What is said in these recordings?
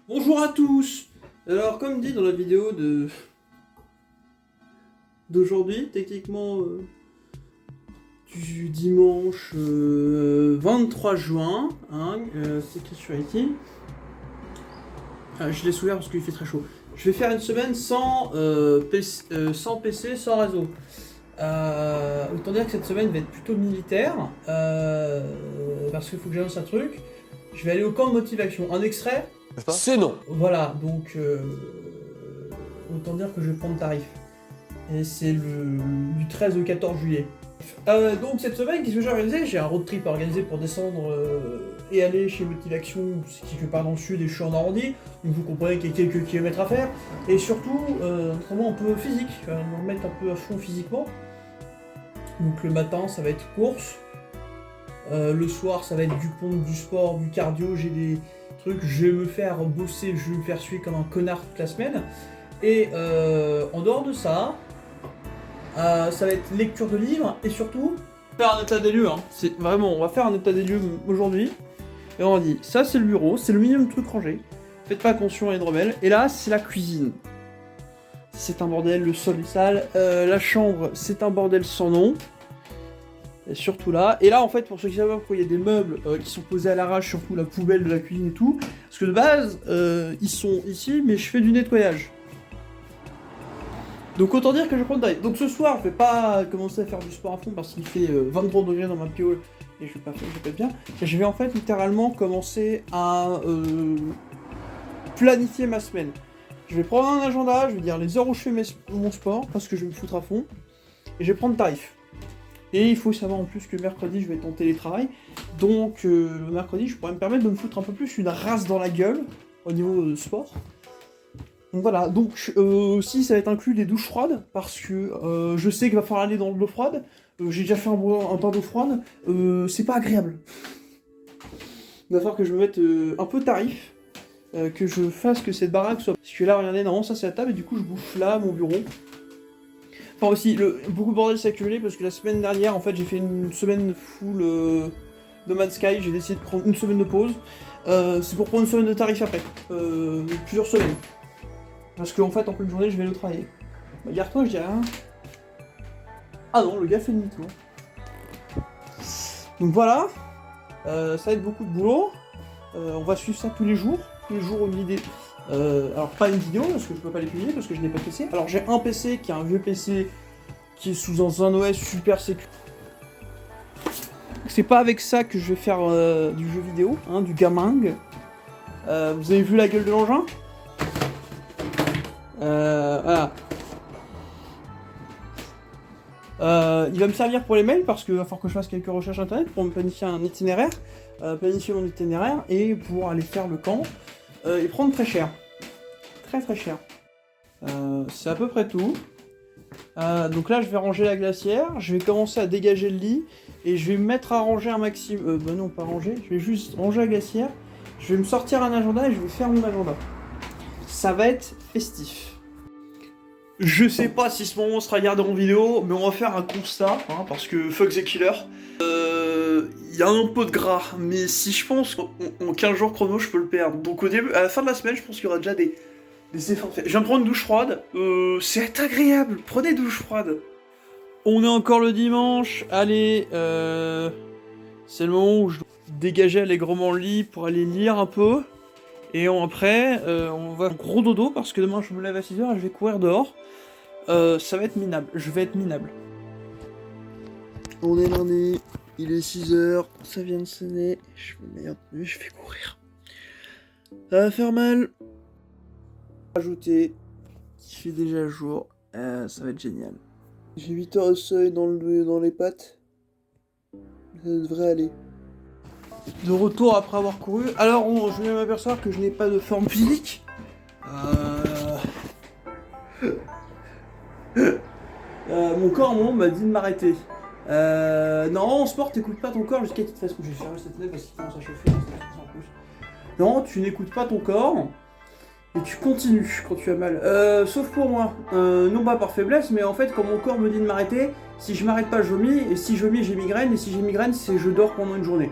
Bonjour à tous. Alors comme dit dans la vidéo d'aujourd'hui, techniquement du dimanche 23 juin, c'est écrit sur ici. Je l'ai ouvert parce qu'il fait très chaud. Je vais faire une semaine sans PC, sans réseau. Autant dire que cette semaine va être plutôt militaire, parce qu'il faut que j'annonce un truc. Je vais aller au camp de motivation. Un extrait. C'est non. Voilà, donc autant dire que je vais prendre tarif. Et c'est du 13 au 14 juillet. Donc cette semaine, qu'est-ce que j'ai organisé? J'ai un road trip organisé pour descendre et aller chez Motivation, c'est quelque part dans le sud et je suis en Normandie. Donc vous comprenez qu'il y a quelques kilomètres à faire. Et surtout, autrement un peu physique, me remettre un peu à fond physiquement. Donc le matin, ça va être course. Le soir, ça va être du pompe, du sport, du cardio, j'ai des trucs, je vais me faire bosser, je vais me faire suer comme un connard toute la semaine. Et en dehors de ça, ça va être lecture de livres et surtout faire un état des lieux. C'est vraiment, on va faire un état des lieux aujourd'hui. Et on dit, ça c'est le bureau, c'est le minimum de trucs rangés. Faites pas attention à l'hydromel. Et là, c'est la cuisine. C'est un bordel, le sol est sale. La chambre, c'est un bordel sans nom. Et surtout là. Et là, en fait, pour ceux qui savent pas pourquoi il y a des meubles qui sont posés à l'arrache, surtout la poubelle de la cuisine et tout, parce que de base, ils sont ici, mais je fais du nettoyage. Donc autant dire que je prends de taille. Donc ce soir, je vais pas commencer à faire du sport à fond parce qu'il fait 23 degrés dans ma piole et je vais pas être bien. Et je vais en fait littéralement commencer à planifier ma semaine. Je vais prendre un agenda, je vais dire les heures où je fais mon sport parce que je vais me foutre à fond. Et je vais prendre tarif. Et il faut savoir en plus que mercredi, je vais être en télétravail. Donc le mercredi, je pourrais me permettre de me foutre un peu plus une race dans la gueule au niveau sport. Donc voilà, donc aussi ça va être inclus les douches froides, parce que je sais qu'il va falloir aller dans l'eau froide, j'ai déjà fait un bain d'eau froide, c'est pas agréable. Il va falloir que je me mette un peu tarif, que je fasse que cette baraque soit... Parce que là, regardez, normalement ça c'est la table, et du coup je bouffe là, mon bureau. Enfin aussi, beaucoup de bordel s'est accumulé, parce que la semaine dernière, en fait, j'ai fait une semaine full No Man's Sky, j'ai décidé de prendre une semaine de pause. C'est pour prendre une semaine de tarif après, plusieurs semaines. Parce qu'en fait, en pleine journée, je vais le travailler. Bah, garde-toi, je dis rien. Ah non, le gars fait demi-tour. Donc voilà. Ça va être beaucoup de boulot. On va suivre ça tous les jours. Tous les jours, une idée. Alors, pas une vidéo, parce que je peux pas les publier, parce que je n'ai pas de PC. Alors, j'ai un PC qui est un vieux PC qui est sous un OS super sécu. C'est pas avec ça que je vais faire du jeu vidéo, du gaming. Vous avez vu la gueule de l'engin? Voilà. Il va me servir pour les mails parce qu'il va falloir que je fasse quelques recherches internet pour me planifier un itinéraire, planifier mon itinéraire et pouvoir aller faire le camp et prendre très cher. Très très cher. C'est à peu près tout. Donc là je vais ranger la glacière, je vais commencer à dégager le lit et je vais me mettre à ranger un maximum. Bah non, pas ranger, je vais juste ranger la glacière, je vais me sortir un agenda et je vais faire mon agenda. Ça va être festif. Je sais pas si ce moment sera gardé en vidéo, mais on va faire un constat, parce que fuck the killer. Y a un peu de gras, mais si je pense qu'en 15 jours chrono, je peux le perdre. Donc au début, à la fin de la semaine, je pense qu'il y aura déjà des efforts faits. Je viens de prendre une douche froide, c'est agréable, prenez douche froide. On est encore le dimanche, allez, c'est le moment où je dois dégager allègrement le lit pour aller lire un peu. Et après, on va gros dodo parce que demain je me lève à 6h et je vais courir dehors. Ça va être minable, je vais être minable. On est lundi, il est 6h, ça vient de sonner, je me mets en tenue, je vais courir. Ça va faire mal. Ajouter, qui fait déjà jour, ça va être génial. J'ai 8 heures de seuil dans les pattes. Ça devrait aller. De retour après avoir couru. Alors, je viens de m'apercevoir que je n'ai pas de forme physique. Mon corps, m'a dit de m'arrêter. Non, en sport, t'écoutes pas ton corps jusqu'à qu'il te fasse coucher. Je vais fermer cette fenêtre parce qu'il commence à chauffer. Non, tu n'écoutes pas ton corps. Et tu continues quand tu as mal. Sauf pour moi. Non pas par faiblesse, mais en fait, quand mon corps me dit de m'arrêter, si je m'arrête pas, je vomis. Et si je vomis, j'ai migraine. Et si j'ai migraine, c'est je dors pendant une journée.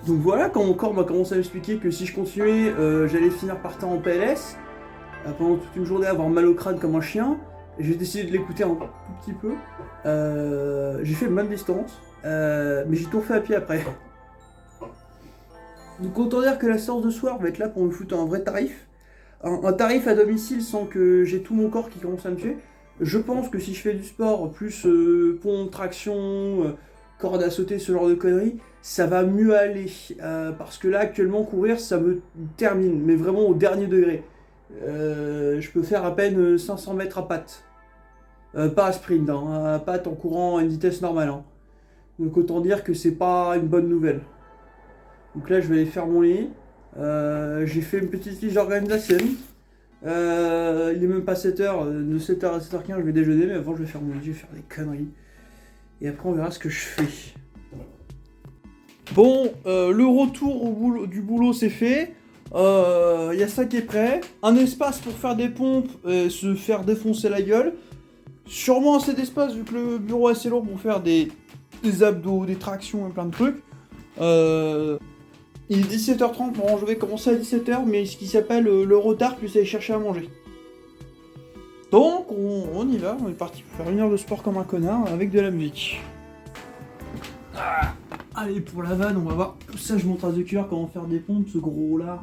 Donc voilà, quand mon corps m'a commencé à m'expliquer que si je continuais, j'allais finir par terre en PLS, pendant toute une journée avoir mal au crâne comme un chien, j'ai décidé de l'écouter un tout petit peu. J'ai fait bonne distance, mais j'ai tout refait à pied après. Donc autant dire que la séance de soir va être là pour me foutre un vrai tarif. Un tarif à domicile sans que j'ai tout mon corps qui commence à me tuer. Je pense que si je fais du sport, plus pompe, traction, corde à sauter, ce genre de conneries, ça va mieux aller. Parce que là, actuellement, courir, ça me termine, mais vraiment au dernier degré. Je peux faire à peine 500 mètres à pattes. Pas à sprint, hein, à pattes en courant à une vitesse normale. Hein. Donc autant dire que c'est pas une bonne nouvelle. Donc là, je vais aller faire mon lit. J'ai fait une petite fiche d'organisation. Il est même pas 7h, de 7h à 7h15 je vais déjeuner, mais avant je vais faire mon lit, je vais faire des conneries. Et après on verra ce que je fais. Bon, le retour du boulot c'est fait. Il y a ça qui est prêt. Un espace pour faire des pompes et se faire défoncer la gueule. Sûrement assez d'espace vu que le bureau est assez lourd pour faire des abdos, des tractions et plein de trucs. Il est 17h30, bon je vais commencer à 17h, mais ce qui s'appelle le retard plus aller chercher à manger. Donc on y va, on est parti pour faire 1 heure de sport comme un connard avec de la musique. Allez pour la vanne, on va voir. Ça je montre à The Cure comment faire des pompes, ce gros là.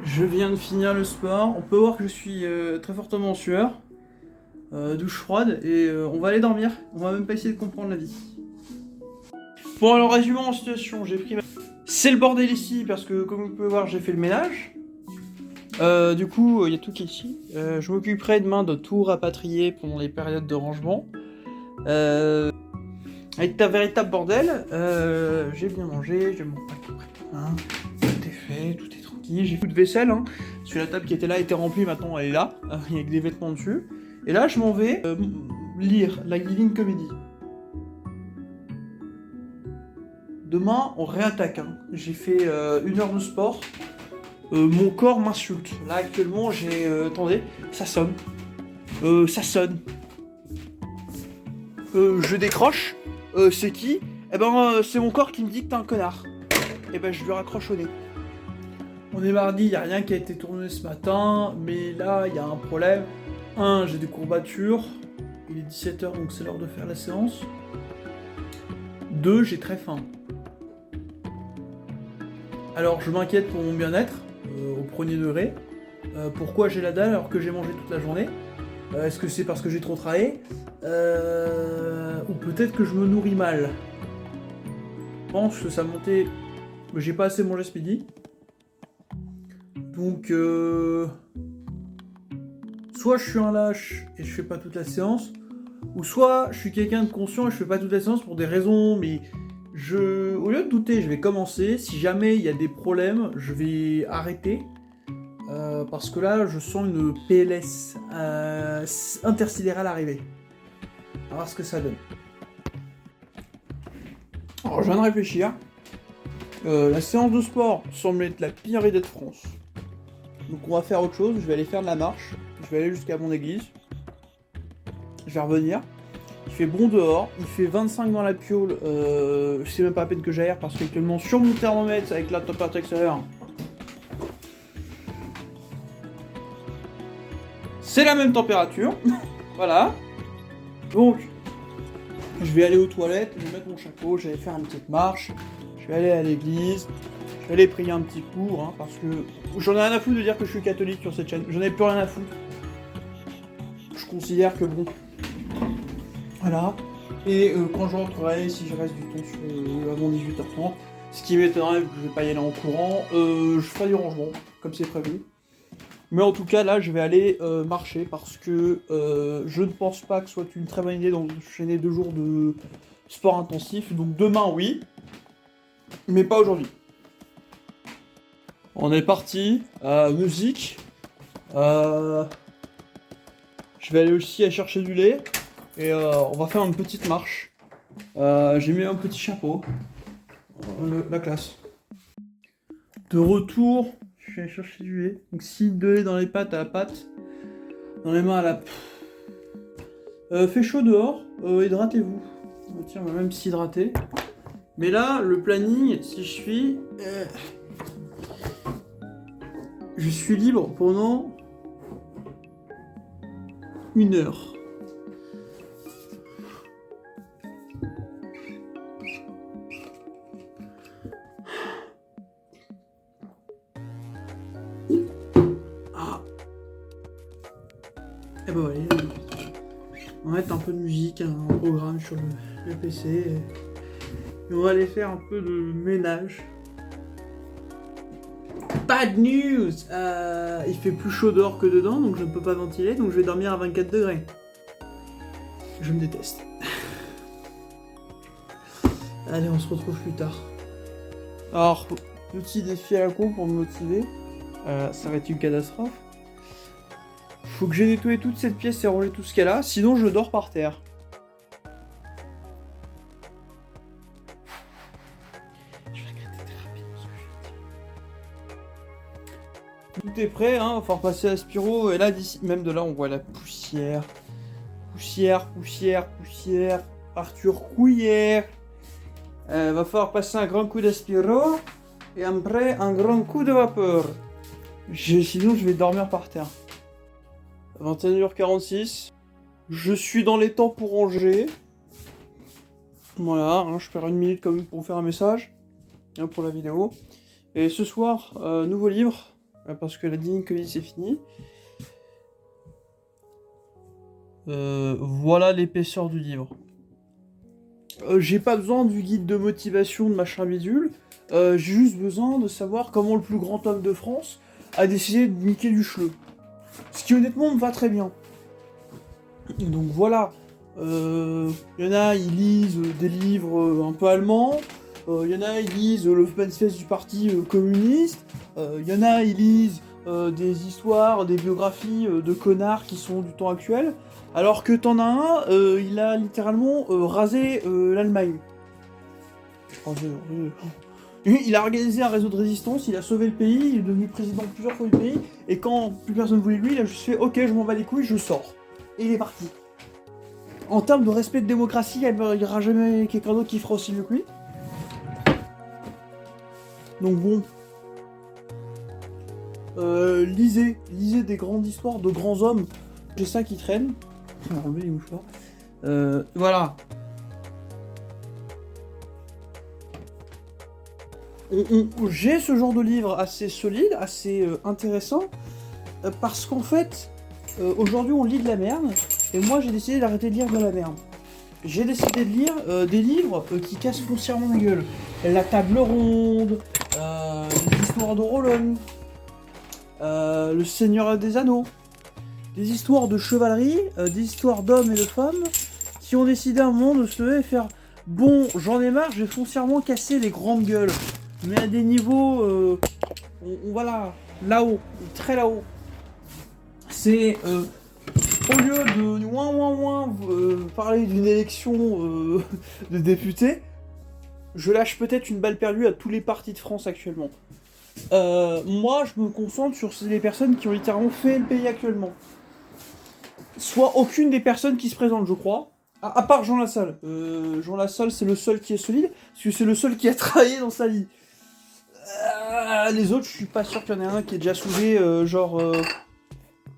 Je viens de finir le sport, on peut voir que je suis très fortement en sueur, douche froide, et on va aller dormir, on va même pas essayer de comprendre la vie. Bon alors résumons la situation, j'ai pris C'est le bordel ici parce que comme vous pouvez voir j'ai fait le ménage. Du coup il y a tout qui est ici. Je m'occuperai demain de tout rapatrier pendant les périodes de rangement. Avec ta véritable bordel, j'ai bien mangé, j'ai mon paquet prêt. Hein. Tout est fait, tout est tranquille. J'ai plus de vaisselle. Hein. Sur la table qui était là était remplie, maintenant elle est là. Il y a que des vêtements dessus. Et là, je m'en vais lire la Living Comedy. Demain, on réattaque. Hein. J'ai fait 1 heure de sport. Mon corps m'insulte. Là, actuellement, j'ai... attendez, ça sonne. Ça sonne. Je décroche. C'est qui? Eh ben, c'est mon corps qui me dit que t'es un connard. Eh ben, je lui raccroche au nez. On est mardi, y a rien qui a été tourné ce matin, mais là, il y a un problème. J'ai des courbatures. Il est 17h, donc c'est l'heure de faire la séance. 2, j'ai très faim. Alors, je m'inquiète pour mon bien-être, au premier degré. Pourquoi j'ai la dalle alors que j'ai mangé toute la journée? Est-ce que c'est parce que j'ai trop travaillé? Ou peut-être que je me nourris mal. Je pense que ça montait... J'ai pas assez mangé ce midi. Donc, soit je suis un lâche et je fais pas toute la séance, ou soit je suis quelqu'un de conscient et je fais pas toute la séance pour des raisons, mais au lieu de douter, je vais commencer. Si jamais il y a des problèmes, je vais arrêter. Parce que là, je sens une PLS intersidérale arriver. On va voir ce que ça donne. Alors, je viens de réfléchir. La séance de sport semble être la pire idée de France. Donc on va faire autre chose, je vais aller faire de la marche. Je vais aller jusqu'à mon église. Je vais revenir. Il fait bon dehors, il fait 25 dans la piole. C'est même pas la peine que j'aère parce qu'actuellement sur mon thermomètre avec la température extérieure, c'est la même température. Voilà. Donc, je vais aller aux toilettes, je vais mettre mon chapeau, je vais faire une petite marche. Je vais aller à l'église. Je vais aller prier un petit coup, hein, parce que j'en ai rien à foutre de dire que je suis catholique sur cette chaîne. J'en ai plus rien à foutre. Je considère que bon. Voilà. Et quand je rentrerai, si je reste du temps avant 18h30, ce qui m'étonnerait que je vais pas y aller en courant, je ferai du rangement, comme c'est prévu. Mais en tout cas, là, je vais aller marcher parce que je ne pense pas que ce soit une très bonne idée d'enchaîner 2 jours de sport intensif. Donc demain, oui, mais pas aujourd'hui. On est parti. Musique. Je vais aller aussi chercher du lait. Et on va faire une petite marche. J'ai mis un petit chapeau. La classe. De retour. Je vais aller chercher du lait. Donc si de lait dans les pattes à la pâte. Dans les mains à la... fait chaud dehors. Hydratez-vous. Tiens, on va même s'hydrater. Mais là, le planning, si je suis... je suis libre pendant 1 heure. Et bah allez, on va mettre un peu de musique, un programme sur le PC. Et on va aller faire un peu de ménage. Bad news! Il fait plus chaud dehors que dedans, donc je ne peux pas ventiler, donc je vais dormir à 24 degrés. Je me déteste. Allez, on se retrouve plus tard. Alors, petit défi à la con pour me motiver. Ça va être une catastrophe. Faut que j'ai nettoyé toute cette pièce et rangé tout ce qu'elle a, sinon je dors par terre. Tout est prêt, hein, va falloir passer à Spiro, et là, d'ici, même de là, on voit la poussière. Poussière, poussière, poussière. Arthur Couillère. Va falloir passer un grand coup d'Aspiro, et après, un grand coup de vapeur. Sinon, je vais dormir par terre. 21h46. Je suis dans les temps pour ranger. Voilà, hein, je perds 1 minute quand même pour faire un message. Hein, pour la vidéo. Et ce soir, nouveau livre. Parce que la Living Comedy c'est fini. Voilà l'épaisseur du livre. J'ai pas besoin du guide de motivation de machin bidule. J'ai juste besoin de savoir comment le plus grand homme de France a décidé de niquer du chleu. Ce qui honnêtement me va très bien. Donc voilà. y en a, ils lisent des livres un peu allemands. Il y en a, ils lisent le manifeste du parti communiste. Il y en a, ils lisent des histoires, des biographies de connards qui sont du temps actuel. Alors que t'en as un, il a littéralement rasé l'Allemagne. Il a organisé un réseau de résistance, il a sauvé le pays, il est devenu président plusieurs fois du pays, et quand plus personne voulait de lui, il a juste fait « Ok, je m'en bats les couilles, je sors ». Et il est parti. En termes de respect de démocratie, il n'y aura jamais quelqu'un d'autre qui fera aussi mieux que lui. Donc bon... lisez des grandes histoires de grands hommes. J'ai ça qui traîne. On va enlever les mouchoirs. Voilà. J'ai ce genre de livre assez solide, assez intéressant, parce qu'en fait, aujourd'hui on lit de la merde, et moi j'ai décidé d'arrêter de lire de la merde. J'ai décidé de lire des livres qui cassent foncièrement la gueule. La table ronde, les histoires de Roland, le Seigneur des Anneaux, des histoires de chevalerie, des histoires d'hommes et de femmes qui ont décidé à un moment de se lever et faire « Bon, j'en ai marre, je vais foncièrement casser les grandes gueules ». Mais à des niveaux, voilà, là-haut, très là-haut. C'est, au lieu de parler d'une élection de députés, je lâche peut-être une balle perdue à tous les partis de France actuellement. Moi, je me concentre sur les personnes qui ont littéralement fait le pays actuellement. Soit aucune des personnes qui se présentent, je crois. À part Jean Lassalle. Jean Lassalle, c'est le seul qui est solide, parce que c'est le seul qui a travaillé dans sa vie. Les autres, je suis pas sûr qu'il y en ait un qui ait déjà soulevé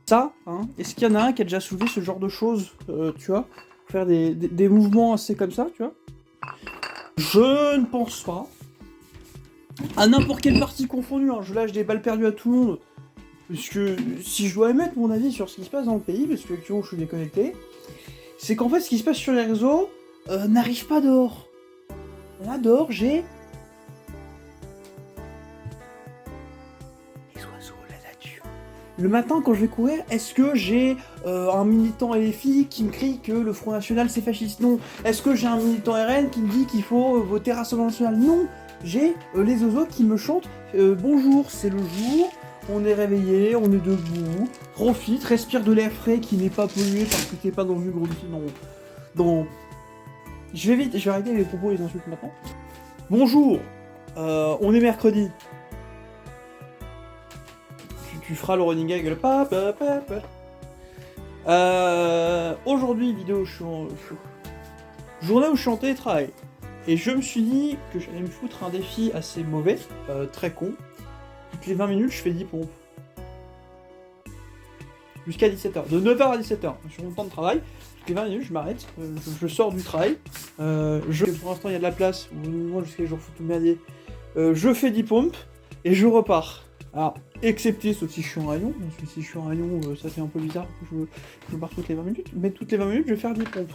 ça, hein. Est-ce qu'il y en a un qui a déjà soulevé ce genre de choses, tu vois, faire des mouvements assez comme ça, tu vois? Je ne pense pas. À n'importe quel parti confondu, hein, je lâche des balles perdues à tout le monde. Parce que si je dois émettre mon avis sur ce qui se passe dans le pays, parce que actuellement je suis déconnecté, c'est qu'en fait ce qui se passe sur les réseaux n'arrive pas dehors. Là dehors j'ai... les oiseaux, la nature. Le matin quand je vais courir, est-ce que j'ai un militant LFI qui me crie que le Front National c'est fasciste? Non. Est-ce que j'ai un militant RN qui me dit qu'il faut voter Rassemblement National? Non. J'ai les oiseaux qui me chantent bonjour, c'est le jour, on est réveillé, on est debout, profite, respire de l'air frais qui n'est pas pollué parce que t'es pas dans une grosse... Non. Je vais vite, je vais arrêter les propos et les insultes maintenant. Bonjour, on est mercredi. Tu feras le running gag, le aujourd'hui, vidéo, journée où je suis en télétravail. Et je me suis dit que j'allais me foutre un défi assez mauvais, très con. Toutes les 20 minutes, je fais 10 pompes. Jusqu'à 17h. De 9h à 17h. Sur mon temps de travail, toutes les 20 minutes, je m'arrête. Je sors du travail. Pour l'instant, il y a de la place. Moi, jusqu'à les jours foutu merdier. Je fais 10 pompes et je repars. Alors, excepté, sauf si je suis en rayon. Parce que si je suis en rayon, ça fait un peu bizarre que je pars toutes les 20 minutes. Mais toutes les 20 minutes, je vais faire 10 pompes.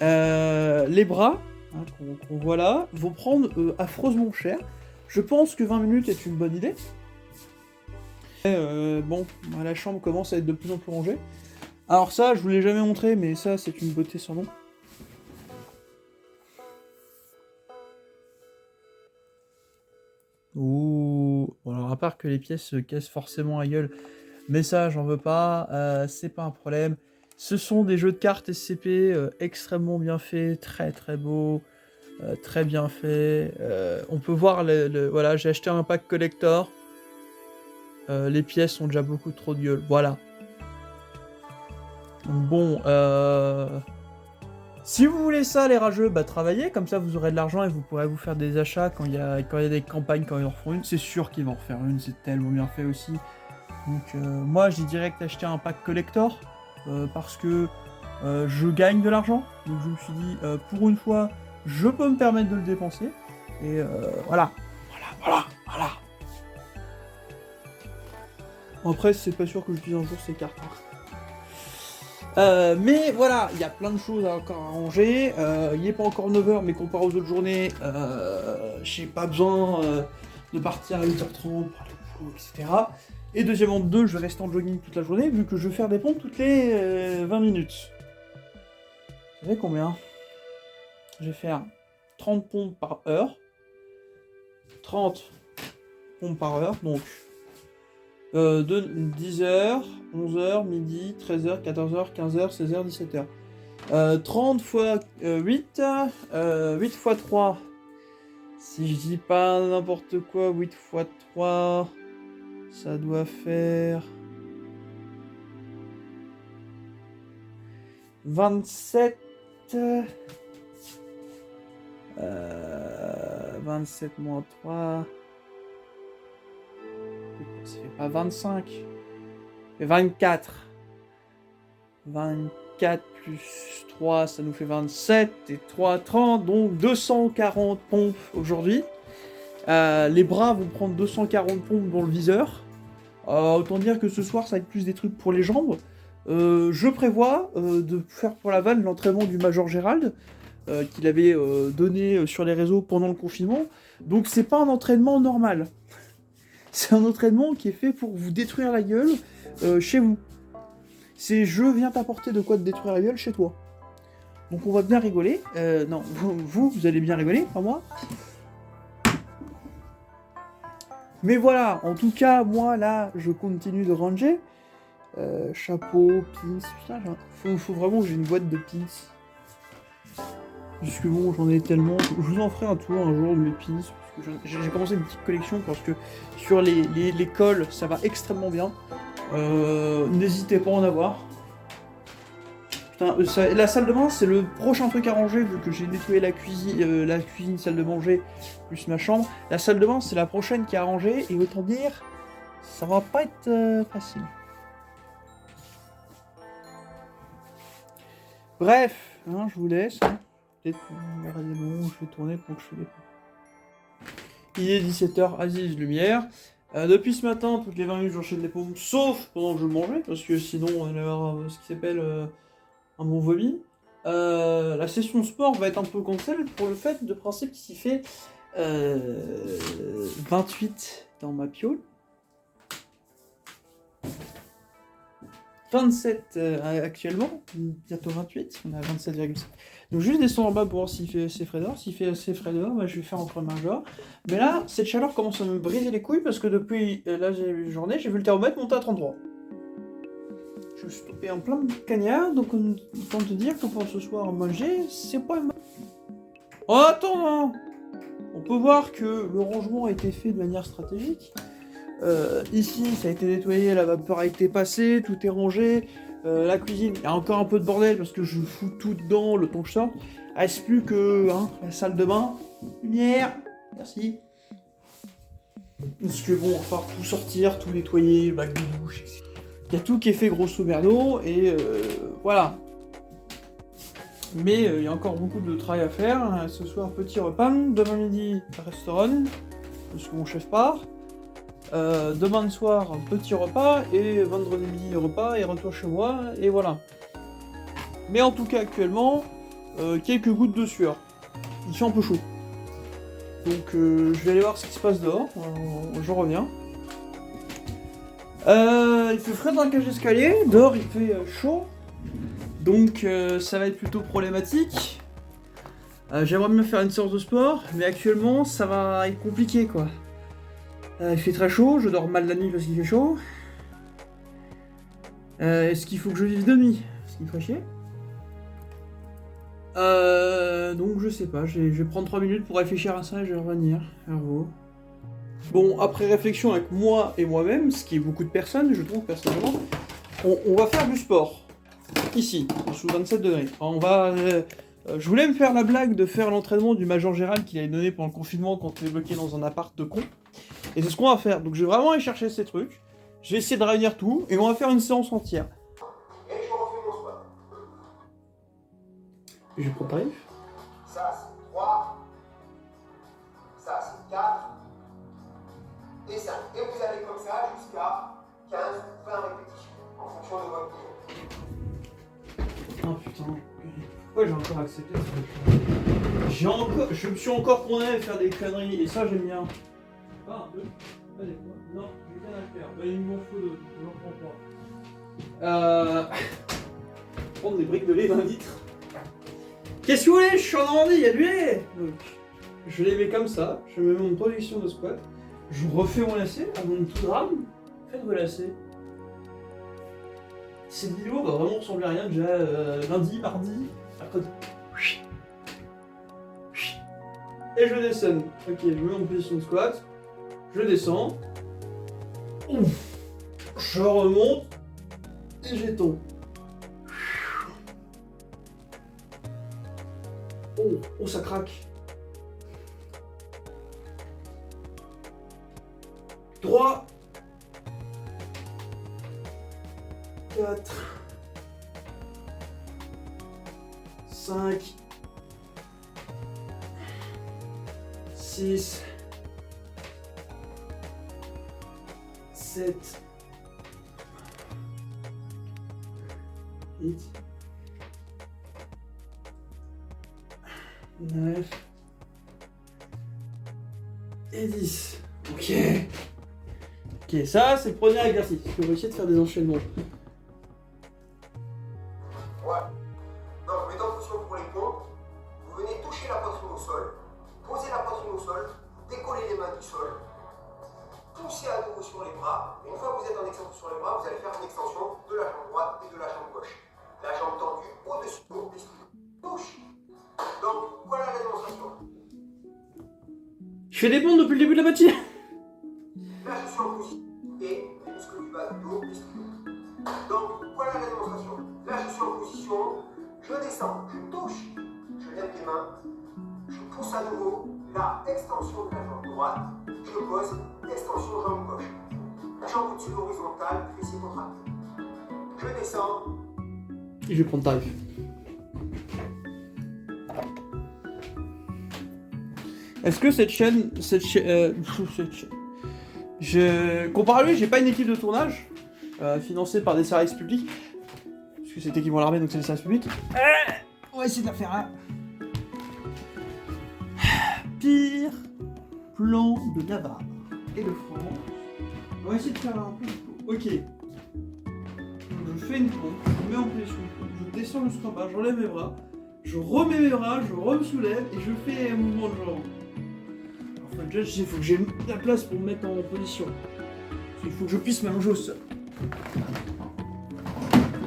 Les bras... hein, qu'on voit là, vont prendre affreusement cher. Je pense que 20 minutes est une bonne idée. Bon, la chambre commence à être de plus en plus rangée. Alors ça, je vous l'ai jamais montré, mais ça, c'est une beauté sans nom. Ouh. Bon, alors à part que les pièces se cassent forcément à gueule, mais ça, j'en veux pas, c'est pas un problème. Ce sont des jeux de cartes SCP extrêmement bien faits, très très beaux, très bien faits. On peut voir, voilà, j'ai acheté un pack collector. Les pièces ont déjà beaucoup trop de gueule, voilà. Bon, si vous voulez ça, les rageux, bah travaillez, comme ça vous aurez de l'argent et vous pourrez vous faire des achats quand il y a des campagnes, quand ils en refont une. C'est sûr qu'ils vont en refaire une, c'est tellement bien fait aussi. Donc moi, j'ai direct acheté un pack collector. Parce que je gagne de l'argent, donc je me suis dit, pour une fois, je peux me permettre de le dépenser, et voilà. Après, c'est pas sûr que j'utilise un jour ces cartes. Mais voilà, il y a plein de choses encore à ranger, il n'est pas encore 9h, mais comparé aux autres journées, j'ai pas besoin de partir à 8h30 pour aller au boulot, etc. Et deuxièmement, je vais rester en jogging toute la journée, vu que je vais faire des pompes toutes les 20 minutes. Vous savez combien? Je vais faire 30 pompes par heure. 30 pompes par heure, donc 10h, 11h, midi, 13h, 14h, 15h, 16h, 17h. 30 fois 8, 8 fois 3. Si je dis pas n'importe quoi, 8 fois 3, ça doit faire 27. 27 moins 3. Ça fait pas 25. Ça fait 24. 24 plus 3, ça nous fait 27. Et 3, 30. Donc 240 pompes aujourd'hui. Les bras vont prendre 240 pompes dans le viseur. Autant dire que ce soir, ça va être plus des trucs pour les jambes. Je prévois de faire pour Laval l'entraînement du Major Gérald. Qu'il avait donné sur les réseaux pendant le confinement. Donc c'est pas un entraînement normal. C'est un entraînement qui est fait pour vous détruire la gueule chez vous. C'est je viens t'apporter de quoi te détruire la gueule chez toi. Donc on va bien rigoler. Non, vous allez bien rigoler, pas moi. Mais voilà, en tout cas, moi là, je continue de ranger. Chapeau, pins, putain, faut vraiment que j'ai une boîte de pins. Puisque bon, j'en ai tellement. Je vous en ferai un tour un jour de mes pins. J'ai commencé une petite collection parce que sur les cols, ça va extrêmement bien. N'hésitez pas à en avoir. Putain, la salle de bain, c'est le prochain truc à ranger vu que j'ai nettoyé la cuisine, salle de manger, plus ma chambre. La salle de bain, c'est la prochaine qui est à ranger et autant dire, ça va pas être facile. Bref, hein, je vous laisse. Peut-être que je vais tourner pour que je fais des... Il est 17h, Aziz Lumière. Depuis ce matin, toutes les 20 minutes, j'enchaîne les pompes, sauf pendant que je mangeais, parce que sinon, on va avoir ce qui s'appelle un bon vomi. La session sport va être un peu cancel pour le fait de principe qu'il s'y fait 28 dans ma piole. 27 actuellement, bientôt 28, on est à 27,5. Donc juste descendre en bas pour voir s'il fait assez frais dehors. S'il fait assez frais dehors, bah, je vais faire entre major. Mais là, cette chaleur commence à me briser les couilles parce que depuis la journée, j'ai vu le thermomètre monter à 33. Je me suis topé en plein cagnard, donc on peut te dire que pour ce soir à manger, c'est pas mal. En attendant, on peut voir que le rangement a été fait de manière stratégique. Ici, ça a été nettoyé, la vapeur a été passée, tout est rangé. La cuisine, il y a encore un peu de bordel parce que je fous tout dedans le temps que je sors. Reste plus que la salle de bain. Lumière, merci. Parce que bon, on va falloir tout sortir, tout nettoyer, bac de douche, etc. Il y a tout qui est fait grosso merdo et voilà. Mais il y a encore beaucoup de travail à faire. Ce soir, petit repas. Demain midi, restaurant, parce que mon chef part. Demain soir, petit repas, et vendredi midi, repas, et retour chez moi, et voilà. Mais en tout cas, actuellement, quelques gouttes de sueur. Il fait un peu chaud. Donc, je vais aller voir ce qui se passe dehors, je reviens. Il fait frais dans la cage d'escalier, dehors il fait chaud, donc ça va être plutôt problématique. J'aimerais bien faire une séance de sport, mais actuellement, ça va être compliqué, quoi. Il fait très chaud, je dors mal la nuit parce qu'il fait chaud. Est-ce qu'il faut que je vive de nuit? Ce qui me ferait chier. Donc je sais pas, je vais prendre 3 minutes pour réfléchir à ça et je vais revenir vers vous. Bon, après réflexion avec moi et moi-même, ce qui est beaucoup de personnes, je trouve personnellement, on va faire du sport. Ici, sous 27 degrés. On va... je voulais me faire la blague de faire l'entraînement du Major Gérald qu'il avait donné pendant le confinement quand on est bloqué dans un appart de con. Et c'est ce qu'on va faire. Donc je vais vraiment aller chercher ces trucs. Je vais essayer de réunir tout et on va faire une séance entière. Et je refais mon sport. Je prends tarif. Ça c'est 3. Ça c'est 4. Et 5. Et vous allez comme ça jusqu'à 15 ou 20 répétitions. En fonction de votre niveau. Oh putain. Pourquoi j'ai encore accepté ce truc? Je me suis encore condamné à faire des conneries et ça j'aime bien. Pas un peu. Allez, non, j'ai rien à faire. Il m'en faut deux, j'en prends 3. Prendre des briques de lait d'1 litre. Qu'est-ce que vous voulez? Je suis en Normandie, il y a du lait. Donc, je les mets comme ça, je mets mon position de squat, je refais mon lacet à mon petit drame. Faites vos lacets. Cette vidéo va vraiment ressembler à rien déjà lundi, mardi, mercredi. Et je descends. Ok, je mets en position de squat, je descends. Ouf. Je remonte et j'étombe. Oh, ça craque. 3, 4, 5, 6, 7, 8, 9 et 10. Ok. Ok, ça c'est le premier exercice. Je vais essayer de faire des enchaînements. Ouais. Donc, mettez en position pour les pompes. Vous venez toucher la poitrine au sol. Posez la poitrine au sol. Vous décollez les mains du sol. Poussez à nouveau sur les bras. Et une fois que vous êtes en extension sur les bras, vous allez faire une extension de la jambe droite et de la jambe gauche. La jambe tendue au-dessus de l'autre. Touche. Donc, voilà la démonstration. Je fais des pompes depuis le début de la matinée. Là, je suis en position et les muscles du bas du dos les stimulent. Donc, voilà la démonstration. Là, je suis en position, je descends, je touche, je lève les mains, je pousse à nouveau, la extension de la jambe droite, je pose, extension jambe gauche. Jambe au-dessus de l'horizontale, fessier contracté. Je descends. Et je vais prendre tarif. Est-ce que cette chaîne, comparé à lui, j'ai pas une équipe de tournage financée par des services publics, parce que c'est équipement à l'armée, donc c'est des services publics. On va essayer de la faire un pire plan de Navarre et de France. On va essayer de faire un peu. Ok. Je fais une pompe, je me mets en position de pompe, je descends jusqu'en bas, j'enlève mes bras, je remets mes bras, je me soulève et je fais un mouvement de jambe. Alors déjà, il faut que j'ai la place pour me mettre en position. Il faut que je puisse m'allonger au sol.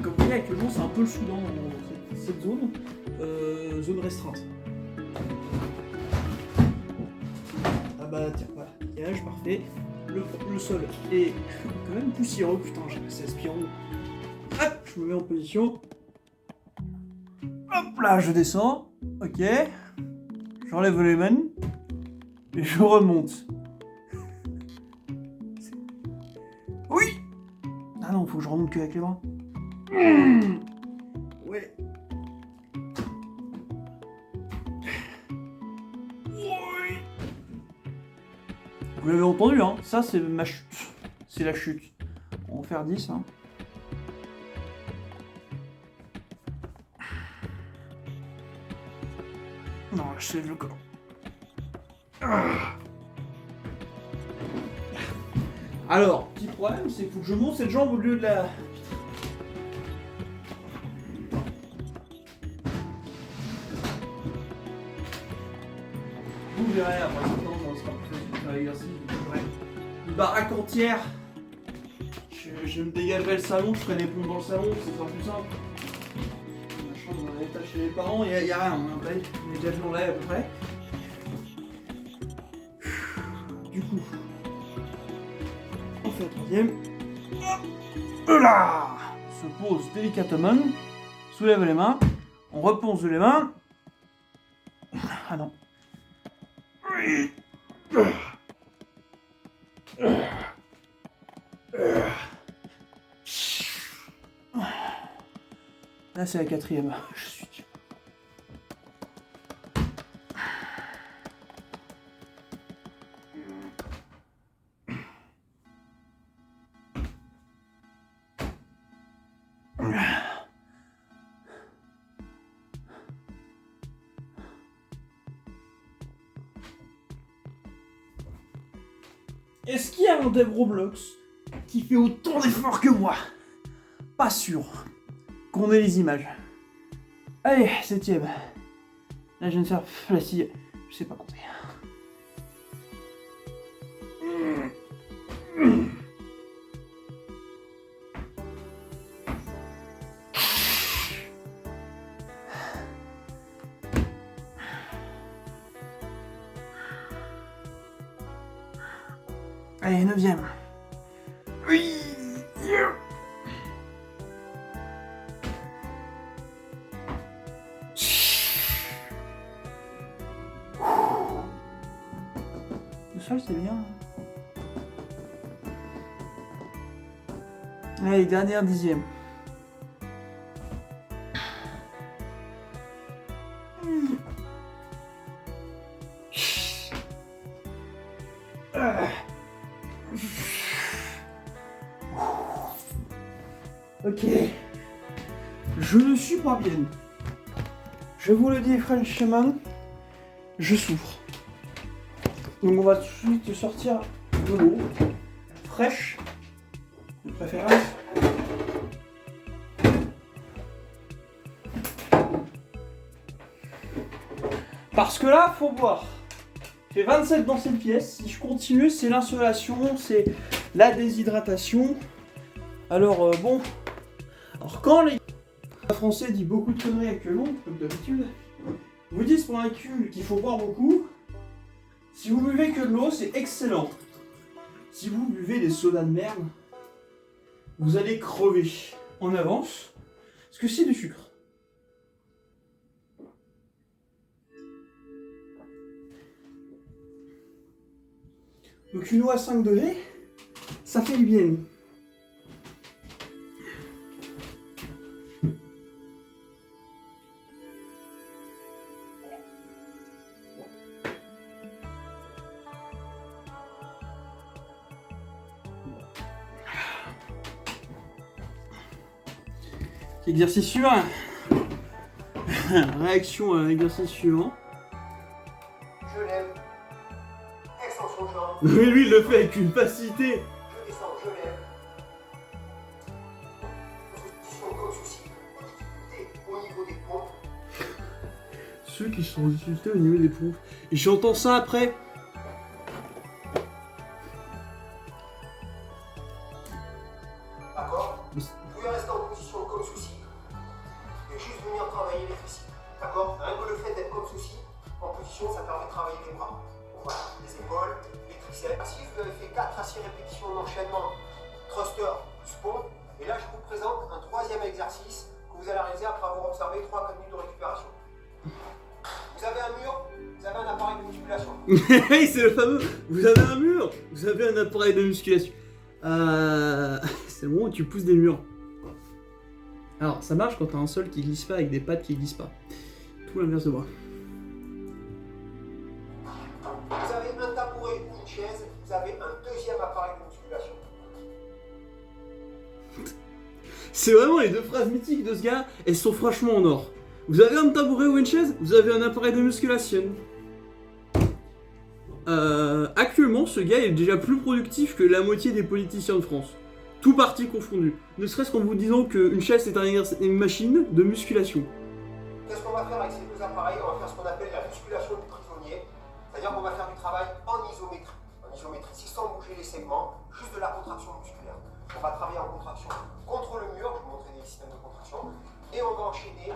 Comme vous voyez, actuellement, c'est un peu le Soudan dans cette zone. Zone restreinte. Ah bah tiens, voilà, maquillage, parfait. Le sol est quand même poussiéreux, putain, c'est aspirant. Hop, je me mets en position. Hop là, je descends. Ok. J'enlève les mains. Et je remonte. Oui. Ah non, faut que je remonte que avec les bras. Ouais. Vous l'avez entendu, hein. Ça, c'est ma chute. C'est la chute. On va faire 10, hein. Non, je sais le corps. Alors, petit problème, c'est qu'il faut que je monte cette jambe au lieu de la... Vous verrez après ce temps, on sera plus facile de faire l'exercice. Une baraque entière. Je me dégagerai le salon, je ferai des pompes dans le salon, ce sera plus simple. Ma chambre dans l'étage chez les parents, il y a rien, on a déjà vu en live à peu près. Du coup, on fait le troisième. Là, se pose délicatement, soulève les mains, on repose les mains. Ah non. Là c'est la quatrième. Je suis... Est-ce qu'il y a un dev Roblox qui fait autant d'efforts que moi? Pas sûr qu'on ait les images. Allez, septième. Là, je viens de faire la scie. Je sais pas compter. Allez, 9e. Oui. Le sol, c'est bien. Allez, dernière 10e. Ok. Je ne suis pas bien. Je vous le dis franchement, je souffre. Donc on va tout de suite sortir de l'eau fraîche, de préférence. Parce que là, faut boire. Il fait 27 dans cette pièce. Si je continue, c'est l'insolation, c'est la déshydratation. Alors bon. Alors quand les Français disent beaucoup de conneries actuellement, comme d'habitude, vous disent pour un cul qu'il faut boire beaucoup. Si vous buvez que de l'eau, c'est excellent. Si vous buvez des sodas de merde, vous allez crever en avance, parce que c'est du sucre. Donc une eau à 5 degrés, ça fait du bien. Exercice suivant. Réaction à l'exercice suivant. Je lève. Extension de jambe. Mais lui, il le fait avec une facilité. Je descends, je lève. Position comme ceci. Difficulté au niveau des pompes. Ceux qui sont en difficulté au niveau des pompes. Et j'entends ça après. D'accord? Vous pouvez rester en position comme ceci. Et juste venir travailler les fessiers. D'accord? Rien que le fait d'être comme ceci, en position, ça permet de travailler les bras. Voilà, les épaules, les triceps. Si vous avez fait 4 à 6 répétitions d'enchaînement, thruster plus pompe, et là je vous présente un troisième exercice que vous allez réaliser après avoir observé 3-4 minutes de récupération. Vous avez un mur, vous avez un appareil de musculation. Oui, c'est le fameux. Vous avez un mur, vous avez un appareil de musculation. C'est bon, tu pousses des murs. Alors, ça marche quand t'as un sol qui glisse pas avec des pattes qui glissent pas. Tout l'inverse de moi. Vous avez un tabouret ou une chaise, vous avez un deuxième appareil de musculation. C'est vraiment les deux phrases mythiques de ce gars, elles sont franchement en or. Vous avez un tabouret ou une chaise, vous avez un appareil de musculation. Actuellement, ce gars est déjà plus productif que la moitié des politiciens de France. Tout parti confondu. Ne serait-ce qu'en vous disant qu'une chaise est une machine de musculation. Qu'est-ce qu'on va faire avec ces deux appareils? On va faire ce qu'on appelle la musculation du prisonnier. C'est-à-dire qu'on va faire du travail en isométrie. En isométrie, c'est sans bouger les segments, juste de la contraction musculaire. On va travailler en contraction contre le mur, je vais vous montrer des systèmes de contraction, et on va enchaîner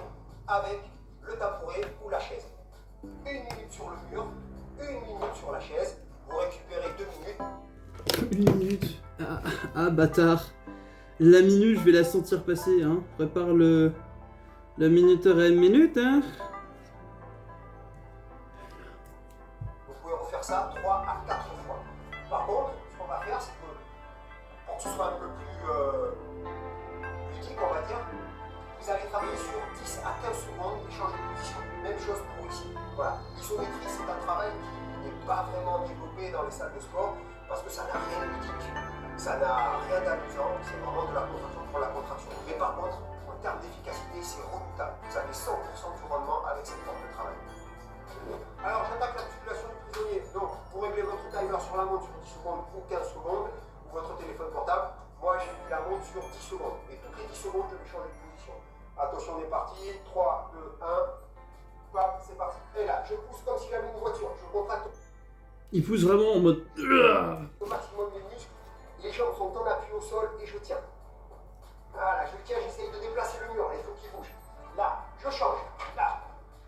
avec le tabouret ou la chaise. 1 minute sur le mur, 1 minute sur la chaise, vous récupérez 2 minutes. 1 minute. Ah, bâtard. La minute, je vais la sentir passer, hein. Prépare la minuteur à 1 minute, hein. Vous pouvez refaire ça 3 à 4 fois. Par contre, ce qu'on va faire, c'est que, pour que ce soit un peu plus ludique, on va dire, vous allez travailler sur 10 à 15 secondes et changer de position. Même chose pour ici. Voilà. L'isométrie, c'est un travail qui n'est pas vraiment développé dans les salles de sport parce que ça n'a rien de ludique. Ça n'a rien d'amusant, c'est vraiment de la contraction pour la contraction. Mais par contre, en termes d'efficacité, c'est redoutable. Vous avez 100% du rendement avec cette forme de travail. Alors, j'attaque la musculation du prisonnier. Donc, vous réglez votre timer sur la montre sur 10 secondes ou 15 secondes, ou votre téléphone portable. Moi, j'ai mis la montre sur 10 secondes. Et toutes les 10 secondes, je vais changer de position. Attention, on est parti. 3, 2, 1. Hop, c'est parti. Et là, je pousse comme si j'avais une voiture. Je contracte Il pousse vraiment en mode. au maximum les muscles. Les jambes sont en appui au sol et je tiens. Voilà, je tiens, j'essaye de déplacer le mur. Là, il faut qu'il bouge. Là, je change. Là.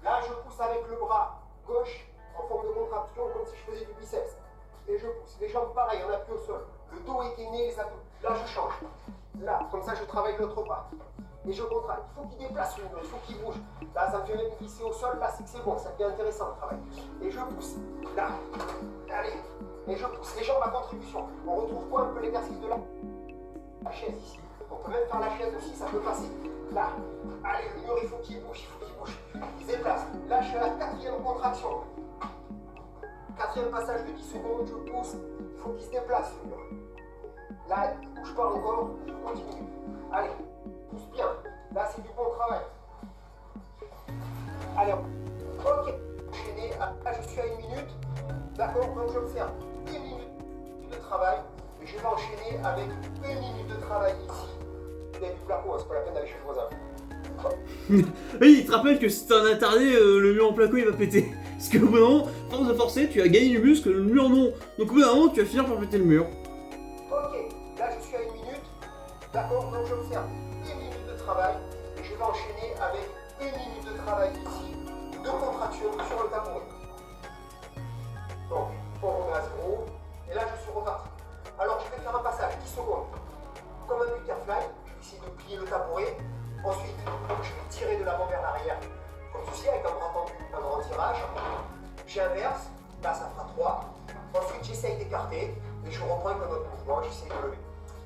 Là, je pousse avec le bras gauche en forme de contraction comme si je faisais du biceps. Et je pousse. Les jambes pareil, en appui au sol. Le dos est gainé, les abdos. Là, je change. Là, comme ça, je travaille l'autre bras. Et je contracte. Il faut qu'il déplace le mur, il faut qu'il bouge. Là, ça me fait même glisser au sol. Là, c'est que c'est bon, ça devient intéressant le travail. Et je pousse. Là. Allez. Et je pousse. Les jambes à contribution. On retrouve quoi un peu l'exercice de la chaise ici. On peut même faire la chaise aussi, ça peut passer. Là. Allez, le mur, il faut qu'il bouge, il faut qu'il bouge. Il se déplace. Là, je fais la 4e contraction. 4e passage de 10 secondes, je pousse. Il faut qu'il se déplace, le mur. Là, il ne bouge pas encore, je continue. Allez, pousse bien. Là, c'est du bon travail. Allez, ok. Enchaîner. Là, je suis à 1 minute. D'accord, donc je vais me faire 1 minute de travail. Et je vais enchaîner avec 1 minute de travail ici. Il y a du placo, hein, c'est pas la peine d'aller chez le voisin. Oui, il te rappelle que si t'es un attardé, le mur en placo il va péter. Parce qu'au bout d'un moment, force de forcer, tu as gagné du muscle, le mur non. Donc au bout d'un moment, tu vas finir par péter le mur. Ok, là je suis à 1 minute. D'accord, donc je vais me faire 1 minute de travail. Et je vais enchaîner avec 1 minute de travail ici. 2 contractions sur le tabouret. Donc, on remet à 0. Et là je suis reparti. Alors je vais faire un passage, 10 secondes. Comme un butterfly, je vais essayer de plier le tabouret. Ensuite, je vais tirer de l'avant vers l'arrière, comme ceci, avec un bras tendu, un grand tirage. J'inverse, là ça fera 3. Ensuite, j'essaye d'écarter, et je reprends avec un autre mouvement, j'essaye de lever.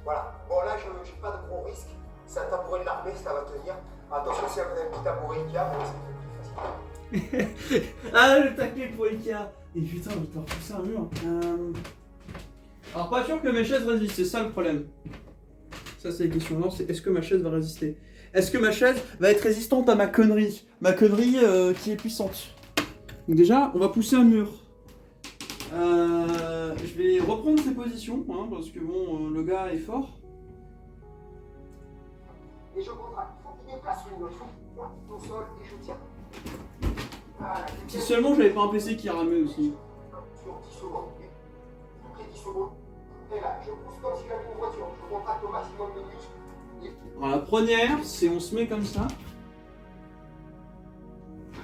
Voilà. Bon, là, je n'ai pas de gros risque. C'est un tabouret de l'armée, ça va tenir. Attention, si vous avez un petit tabouret Ikea, c'est plus facile. Ah, le taquet pour Ikea. Et putain, je vais te repousser un mur. Alors, pas sûr que mes chaises résistent, c'est ça le problème. Ça, c'est la question. Non, c'est est-ce que ma chaise va résister? Est-ce que ma chaise va être résistante à ma connerie? Ma connerie qui est puissante. Donc déjà, on va pousser un mur. Je vais reprendre ces positions, hein, parce que bon, le gars est fort. Et je contracte. Il faut qu'il déplace le mur. Il faut qu'il au sol et je tiens. Voilà. Si seulement j'avais pas un PC qui ramait aussi. Sur 10 secondes. Après 10 secondes. Et là, je pousse comme si j'avais une voiture. Je contracte au maximum de muscles. Alors la première, c'est on se met comme ça.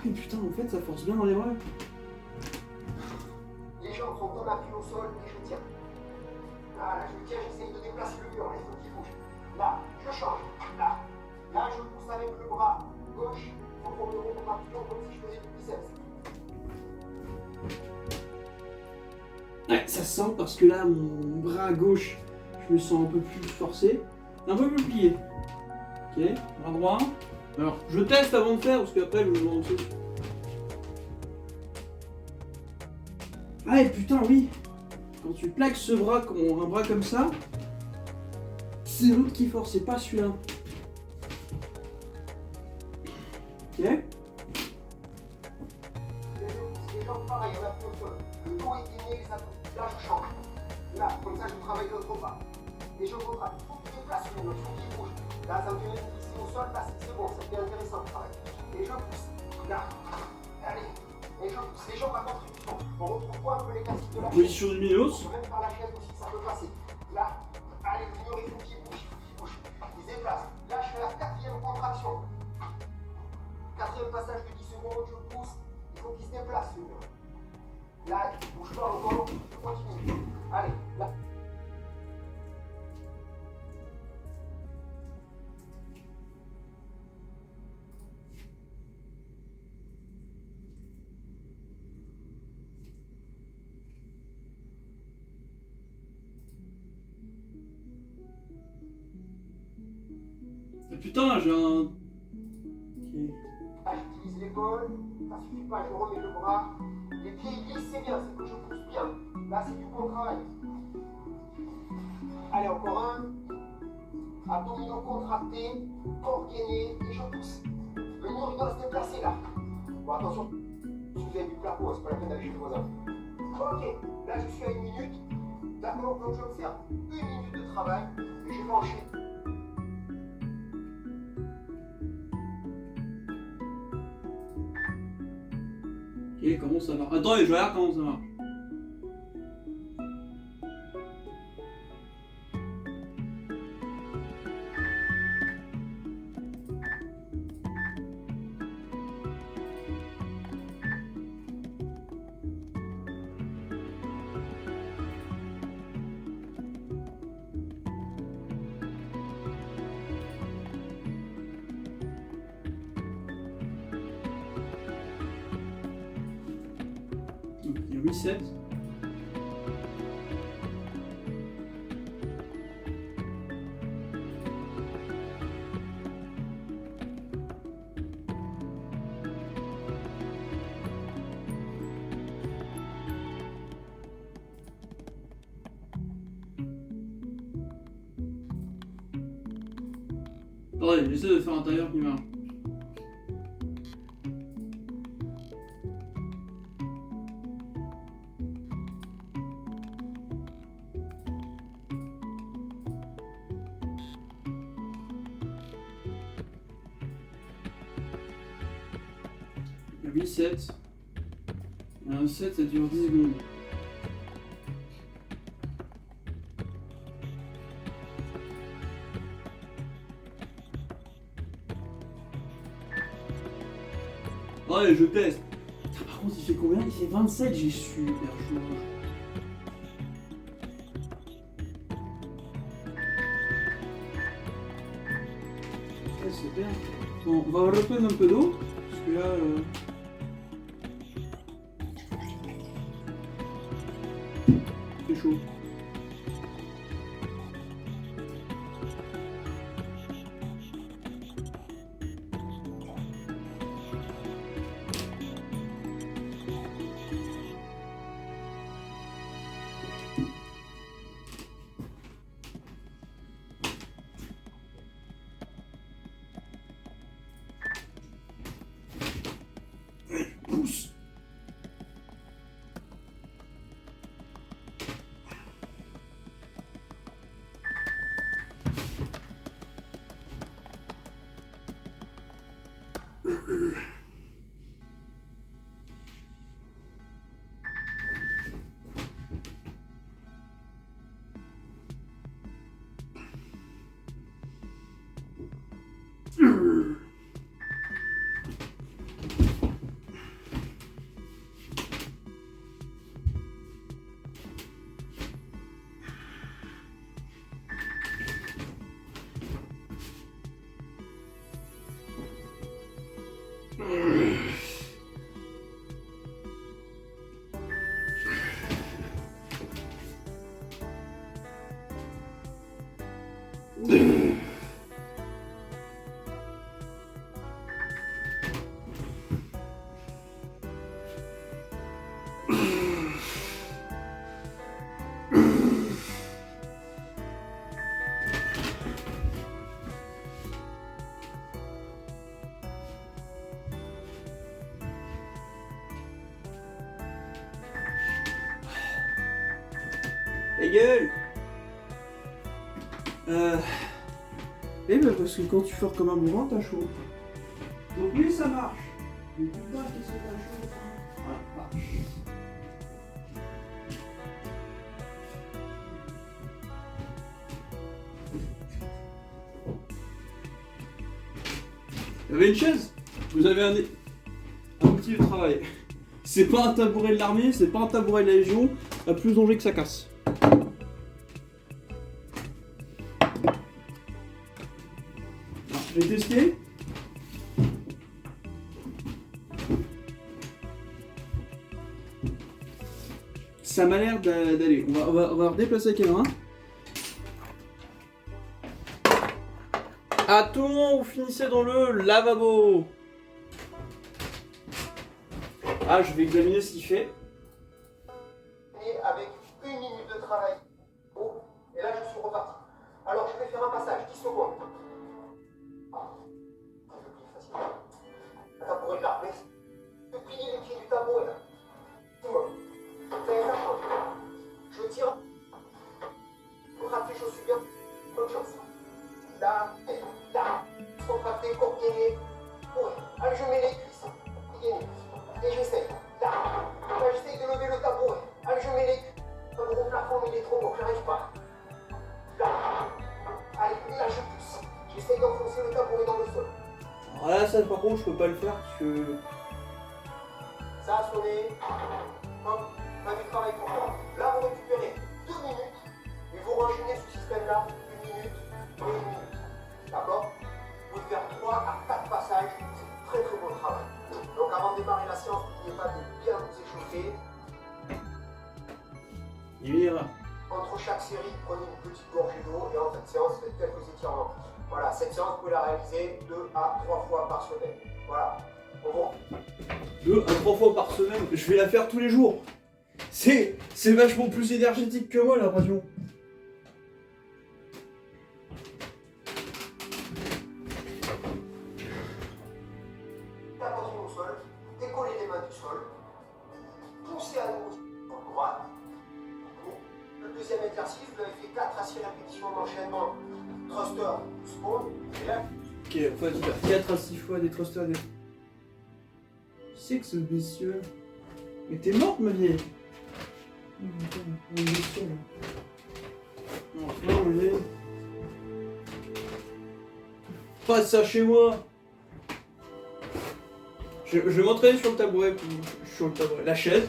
Et putain, en fait, ça force bien dans les bras. Les jambes sont en appui au sol et je tiens. Là, je tiens, j'essaye de déplacer le mur. Là, il faut qu'il bouge. Là, je change. Là. Là, je pousse avec le bras gauche en forme de contraction comme si je faisais du biceps. Ouais, ça sent parce que là, mon bras gauche, je me sens un peu plus forcé. Un peu plus plié. Ok, bras droit. Alors, je teste avant de faire parce qu'après, je me demande aussi. Ah, et putain, oui. Quand tu plaques ce bras, un bras comme ça, c'est l'autre qui force, c'est pas celui-là. Ok. Les jambes pareil, on appuie au sol. Le dos est gainé, les abdos. Là, je change. Là, comme ça, je travaille l'autre bras. Et je contracte. Il faut qu'il déplace le mur, il faut qu'il bouge. Là, ça me fait même ici au sol. Là, c'est bon, ça devient intéressant le travail. Et je pousse. Là. Allez. Et je pousse. Les jambes à contribution. On retrouve quoi un peu l'exercice de la chaise? Position du Minos. On peut même faire la chaise aussi, ça peut passer. Là. Allez, le mur, il faut qu'il bouge, il faut qu'il bouge. Il se déplace. Là, je fais la 4e contraction. 4e passage de 10 secondes, je pousse. Il faut qu'il se déplace, le mur. Là, il ne bouge pas encore. Je continue. Allez, là. Putain, j'ai un. Ok. Là, j'utilise l'épaule. Ça suffit pas, je remets le bras. Les pieds ils glissent, c'est bien, c'est que je pousse bien. Là, c'est du bon travail. Allez, encore un. Abdominaux contractés, corps gainé, et je pousse. Le mur, il doit se déplacer là. Bon, attention, si vous avez du placo, c'est pas la peine d'aller chez le voisin. Ok, là, je suis à 1 minute. D'accord, donc je vais me faire 1 minute de travail. Et je vais enchaîner. Ok, comment ça marche? Attends, je regarde comment ça marche. Donc, il y a reset. Attendez, j'essaie de faire un tailleur qui marche. Reset. Un reset, ça dure 10 secondes. Ouais, je teste. Putain, par contre, il fait combien? Il fait 27, j'ai super chaud. Ouais, super. Bon, on va reprendre un peu d'eau. Parce que là. C'est chaud. Pousse. Ta gueule. Eh ben parce que quand tu fores comme un bourrin, t'as chaud. Donc oui, ça marche. Mais putain, qu'est-ce que t'as chaud? Voilà. Vous avez une chaise? Vous avez un outil de travail. C'est pas un tabouret de l'armée, c'est pas un tabouret de la Légion, à plus danger que ça casse. Alors, je vais tester. Ça m'a l'air d'aller. On va redéplacer la caméra. À tout moment, vous finissez dans le lavabo. Ah, je vais examiner ce qu'il fait. Avec 1 minute de travail. Oh, et là je suis reparti. Alors je vais faire un passage, 10 secondes. Ah, c'est le plus facile. Le tabouret de l'armée. Je plie les pieds du tabouret là. Tout le monde. Faites attention. Je tire. Contractez chaussures bien. Bonne chance. Là, là. Contractez, court, gagné. Oui. Allez, je mets les cuisses. Gagné. Et j'essaie. Là. J'essaye d'enfoncer le tabouret dans le sol. Alors là, ça par contre, je peux pas le faire parce que. Ça a sonné. Hop, pas du travail pour toi. Là, vous récupérez 2 minutes et vous enchaînez ce système-là 1 minute et 1 minute. D'accord? Vous pouvez faire 3 à 4 passages. C'est très très bon travail. Donc avant de démarrer la séance, n'oubliez pas de bien vous échauffer. Il ira. Entre chaque série, prenez une petite gorgée d'eau et en fin de séance, faites quelques étirements. Voilà, cette séance, vous pouvez la réaliser 2 à 3 fois par semaine. Voilà. Au revoir. 2 à 3 fois par semaine, je vais la faire tous les jours. C'est vachement plus énergétique que moi, l'impression. Tapotez au sol, décollez les mains du sol, poussez à nouveau sur droite. Le deuxième exercice, vous avez fait 4 à 6 répétitions d'enchaînement, thruster, spawn, et là, Ok, on va faire 4 à 6 fois des thrusters. C'est que ce messieurs. Mais t'es morte, ma vieille. Oh, putain, on est sûr, là. Non, on est. Pas ça chez moi. Je vais m'entraîner sur le tabouret, la chaise.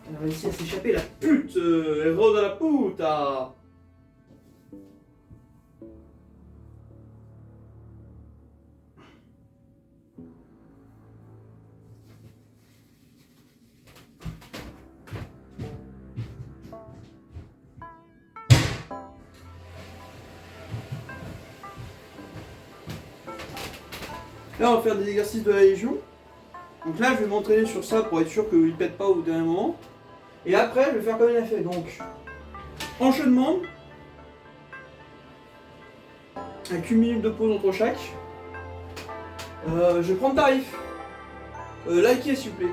Elle a réussi à s'échapper, la pute. Elle rôde à la puta. Là, on va faire des exercices de la Légion. Donc là, je vais m'entraîner sur ça pour être sûr qu'il pète pas au dernier moment. Et après, je vais faire comme il a fait. Donc, enchaînement. Avec 1 minute de pause entre chaque. Je vais prendre tarif. Likez, s'il vous plaît.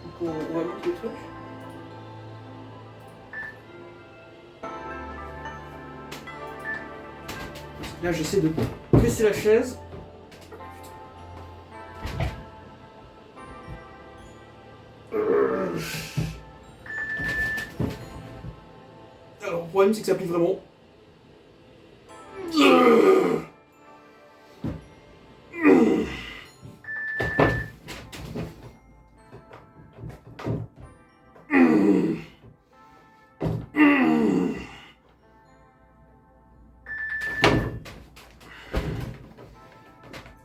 Donc, on va mettre le truc. Là, j'essaie de presser la chaise. Alors, le problème, c'est que ça plie vraiment.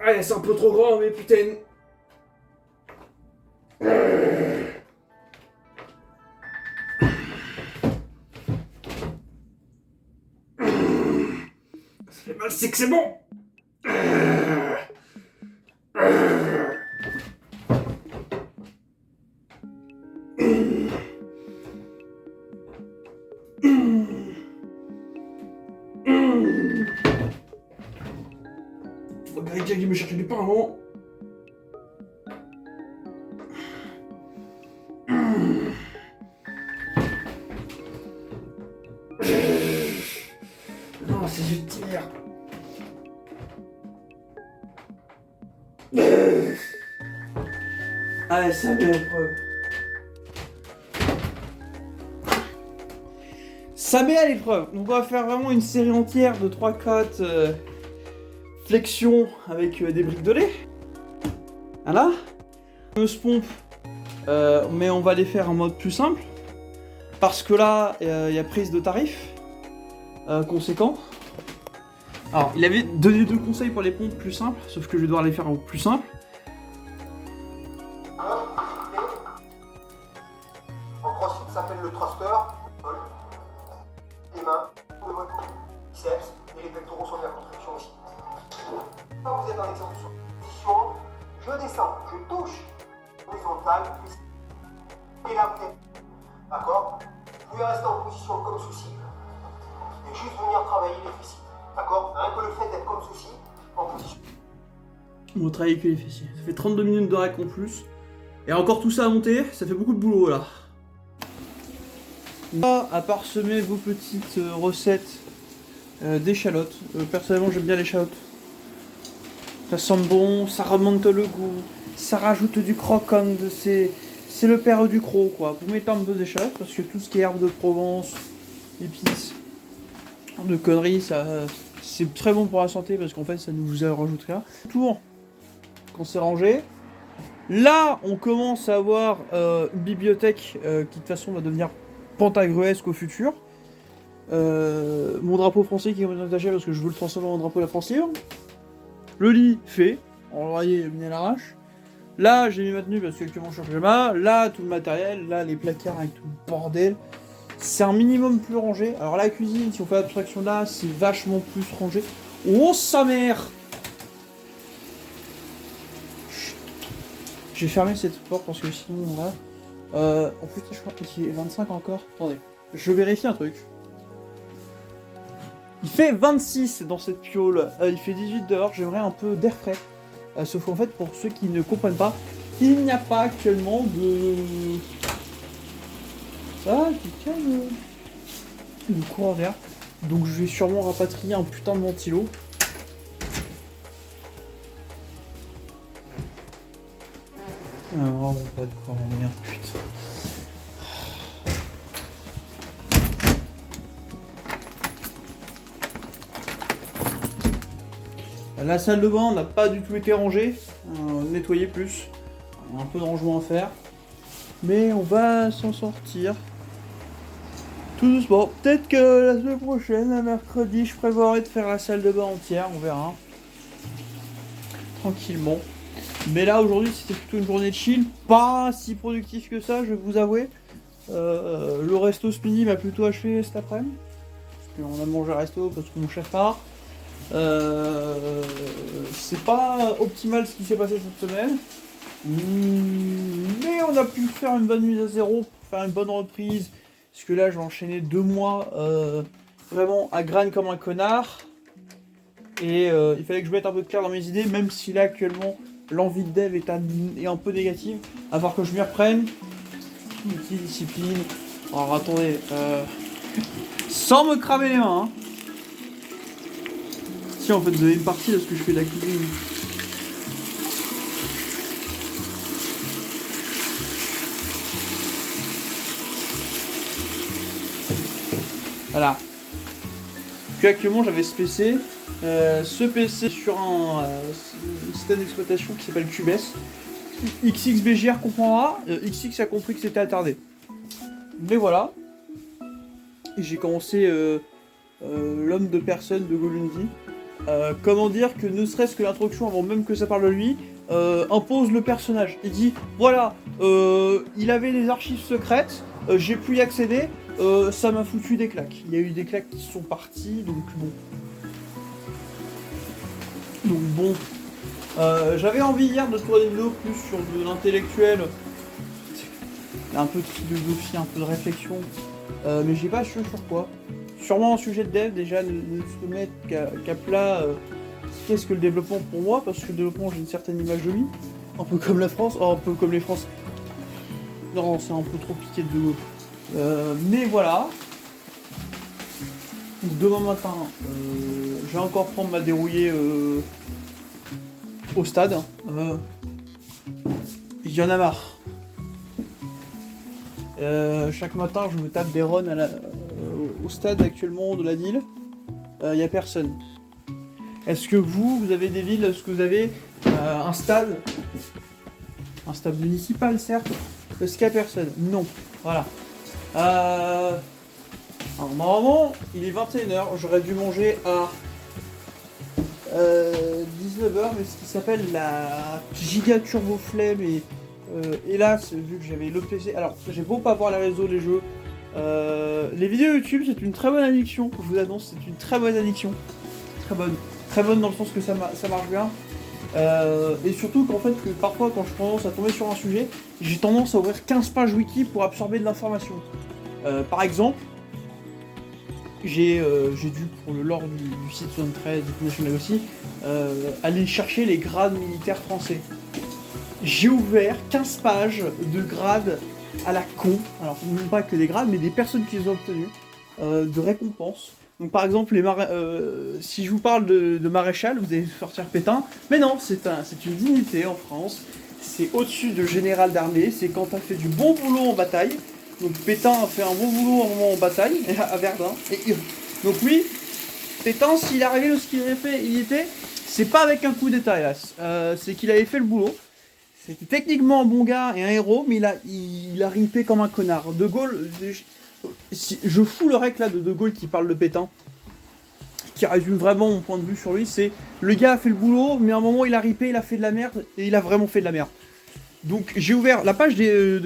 Ouais, c'est un peu trop grand, mais putain. Ça fait mal, c'est que c'est bon. Faut bien quelqu'un qui me cherche du pain avant. Non, c'est je tire. Allez, ça met à l'épreuve. Ça met à l'épreuve. Donc on va faire vraiment une série entière de 3-4 flexions avec des briques de lait. Voilà. Fameuse pompe, mais on va les faire en mode plus simple. Parce que là, il y a prise de tarif conséquent. Alors, il avait donné 2 conseils pour les pompes plus simples, sauf que je vais devoir les faire en plus simple. En crossfit, ça s'appelle le thruster. Les mains, le biceps et les pectoraux sont de la construction aussi. Quand vous êtes en exécution, position, je descends, je touche horizontale, et là vous êtes. D'accord? Vous pouvez rester en position comme ceci et juste venir travailler les fessiers. D'accord? Rien que le fait d'être comme ceci, en position. On va travailler que les fessiers. Ça fait 32 minutes de rec en plus. Et encore tout ça à monter, ça fait beaucoup de boulot là. Là, à parsemer vos petites recettes d'échalotes. Personnellement, j'aime bien l'échalote. Ça sent bon, ça remonte le goût, ça rajoute du croquant de ces c'est le père du croc, quoi. Vous mettez un peu des choses, parce que tout ce qui est herbe de Provence, épices, de conneries, ça, c'est très bon pour la santé, parce qu'en fait, ça ne vous rajoute rien. Tour, quand c'est rangé. Là, on commence à avoir une bibliothèque qui, de toute façon, va devenir pantagruesque au futur. Mon drapeau français qui est attaché parce que je veux le transformer en drapeau de la France libre. Le lit fait, on voyez mis à l'arrache. Là j'ai mis ma tenue parce qu'actuellement je suis en pyjama. Là tout le matériel, là les placards avec tout le bordel. C'est un minimum plus rangé. Alors la cuisine, si on fait abstraction là, c'est vachement plus rangé. Oh sa mère! J'ai fermé cette porte parce que sinon là. En plus je crois qu'il est 25 encore. Attendez, je vérifie un truc. Il fait 26 dans cette piole, il fait 18 dehors, j'aimerais un peu d'air frais. Sauf qu'en fait, pour ceux qui ne comprennent pas, il n'y a pas actuellement de... Ça va, tu te calmes de courant d'air. Donc je vais sûrement rapatrier un putain de ventilo. Ah, vraiment pas de courant d'air, putain. La salle de bain n'a pas du tout été rangée, nettoyée plus, il y a un peu de rangement à faire, mais on va s'en sortir tout doucement. Peut-être que la semaine prochaine, un mercredi, je prévoirai de faire la salle de bain entière, on verra, tranquillement. Mais là aujourd'hui c'était plutôt une journée de chill, pas si productif que ça, je vais vous avouer. Le resto ce midi m'a plutôt achevé cet après-midi, parce qu'on a mangé au resto parce que mon chef part. C'est pas optimal ce qui s'est passé cette semaine, mais on a pu faire une bonne mise à zéro pour faire une bonne reprise, parce que là je vais enchaîner 2 mois vraiment à graine comme un connard, et il fallait que je mette un peu de clair dans mes idées, même si là actuellement l'envie de dev est un peu négative, à voir que je m'y reprenne, multidiscipline. Alors attendez, sans me cramer les mains, hein. Si en fait vous avez une partie de ce que je fais de la cuisine. Voilà. Puis actuellement j'avais ce PC. Ce PC sur un système d'exploitation qui s'appelle Cubase. XXBGR comprendra. XX a compris que c'était attardé. Mais voilà. Et j'ai commencé l'homme de personne de Golundi. Comment dire que ne serait-ce que l'introduction avant même que ça parle de lui impose le personnage. Il dit voilà, il avait des archives secrètes, j'ai pu y accéder, ça m'a foutu des claques. Il y a eu des claques qui sont parties, donc bon. J'avais envie hier de tourner une vidéo plus sur de l'intellectuel, un peu de philosophie, un peu de réflexion, mais j'ai pas su sur quoi. Sûrement un sujet de dev, déjà, se mettre qu'à plat qu'est-ce que le développement pour moi, parce que le développement, j'ai une certaine image de lui, un peu comme la France, un peu comme les Français. Non, c'est un peu trop piqué de l'eau. Mais voilà. Demain matin, je vais encore prendre ma dérouillée au stade. Il y en a marre. Chaque matin, je me tape des runs au stade actuellement de la ville. Il n'y a personne. Est-ce que vous avez des villes, est-ce que vous avez un stade municipal, certes. Est-ce qu'il n'y a personne? Non. Voilà. Alors, normalement, il est 21h. J'aurais dû manger à 19h, mais ce qui s'appelle la giga turbo flemme. Et hélas, vu que j'avais le PC. Alors, j'ai beau pas voir les réseaux, les jeux. Les vidéos YouTube, c'est une très bonne addiction. Je vous annonce, c'est une très bonne addiction. Très bonne. Très bonne dans le sens que ça marche bien. Et surtout qu'en fait, que parfois quand je tendance à tomber sur un sujet, j'ai tendance à ouvrir 15 pages wiki pour absorber de l'information. Par exemple, j'ai dû, pour le lore du site 73 du National aussi, aller chercher les grades militaires français. J'ai ouvert 15 pages de grades à la con, alors non pas que des grades, mais des personnes qui les ont obtenus, de récompenses. Donc par exemple, si je vous parle de maréchal, vous allez sortir Pétain, mais non, c'est une dignité en France, c'est au-dessus de général d'armée, c'est quand t'as fait du bon boulot en bataille. Donc Pétain a fait un bon boulot à un moment en bataille, à Verdun. Donc oui, Pétain, s'il est arrivé de ce qu'il était, c'est pas avec un coup d'état, hélas. C'est qu'il avait fait le boulot. C'était techniquement un bon gars et un héros, mais il a rimpé comme un connard. De Gaulle, je fous le rec là de Gaulle qui parle de Pétain, qui résume vraiment mon point de vue sur lui, c'est le gars a fait le boulot, mais à un moment il a ripé, il a fait de la merde, et il a vraiment fait de la merde. Donc j'ai ouvert la page de